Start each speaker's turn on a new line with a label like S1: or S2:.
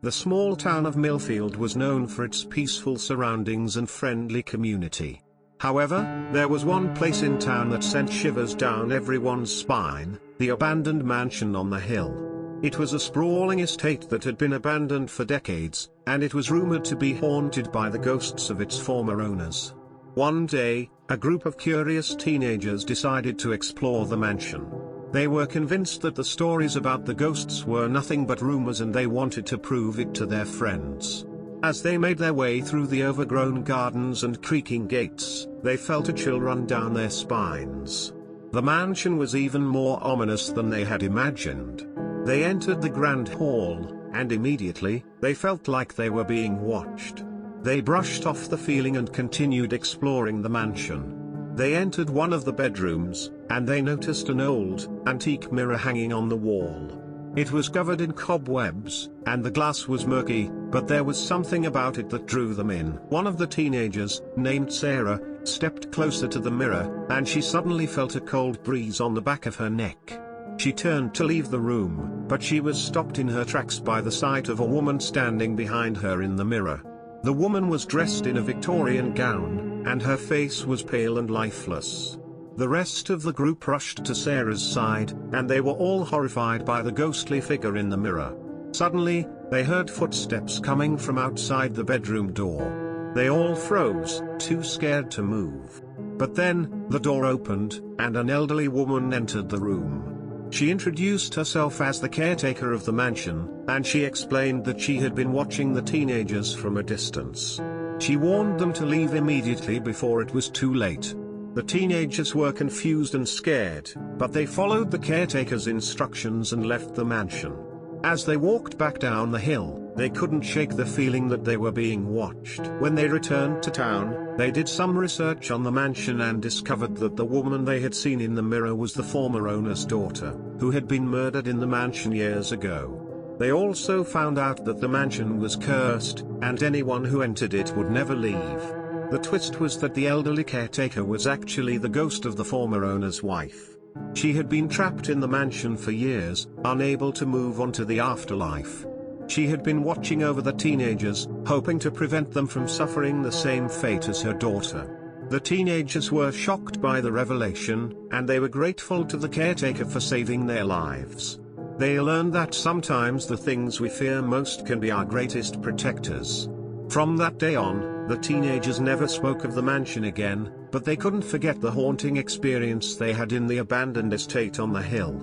S1: The small town of Millfield was known for its peaceful surroundings and friendly community. However, there was one place in town that sent shivers down everyone's spine: the abandoned mansion on the hill. It was a sprawling estate that had been abandoned for decades, and it was rumored to be haunted by the ghosts of its former owners. One day, a group of curious teenagers decided to explore the mansion. They were convinced that the stories about the ghosts were nothing but rumors, and they wanted to prove it to their friends. As they made their way through the overgrown gardens and creaking gates, they felt a chill run down their spines. The mansion was even more ominous than they had imagined. They entered the grand hall, and immediately, they felt like they were being watched. They brushed off the feeling and continued exploring the mansion. They entered one of the bedrooms, and they noticed an old, antique mirror hanging on the wall. It was covered in cobwebs, and the glass was murky, but there was something about it that drew them in. One of the teenagers, named Sarah, stepped closer to the mirror, and she suddenly felt a cold breeze on the back of her neck. She turned to leave the room, but she was stopped in her tracks by the sight of a woman standing behind her in the mirror. The woman was dressed in a Victorian gown, and her face was pale and lifeless. The rest of the group rushed to Sarah's side, and they were all horrified by the ghostly figure in the mirror. Suddenly, they heard footsteps coming from outside the bedroom door. They all froze, too scared to move. But then, the door opened, and an elderly woman entered the room. She introduced herself as the caretaker of the mansion, and she explained that she had been watching the teenagers from a distance. She warned them to leave immediately before it was too late. The teenagers were confused and scared, but they followed the caretaker's instructions and left the mansion. As they walked back down the hill, they couldn't shake the feeling that they were being watched. When they returned to town, they did some research on the mansion and discovered that the woman they had seen in the mirror was the former owner's daughter, who had been murdered in the mansion years ago. They also found out that the mansion was cursed, and anyone who entered it would never leave. The twist was that the elderly caretaker was actually the ghost of the former owner's wife. She had been trapped in the mansion for years, unable to move on to the afterlife. She had been watching over the teenagers, hoping to prevent them from suffering the same fate as her daughter. The teenagers were shocked by the revelation, and they were grateful to the caretaker for saving their lives. They learned that sometimes the things we fear most can be our greatest protectors. From that day on, the teenagers never spoke of the mansion again, but they couldn't forget the haunting experience they had in the abandoned estate on the hill.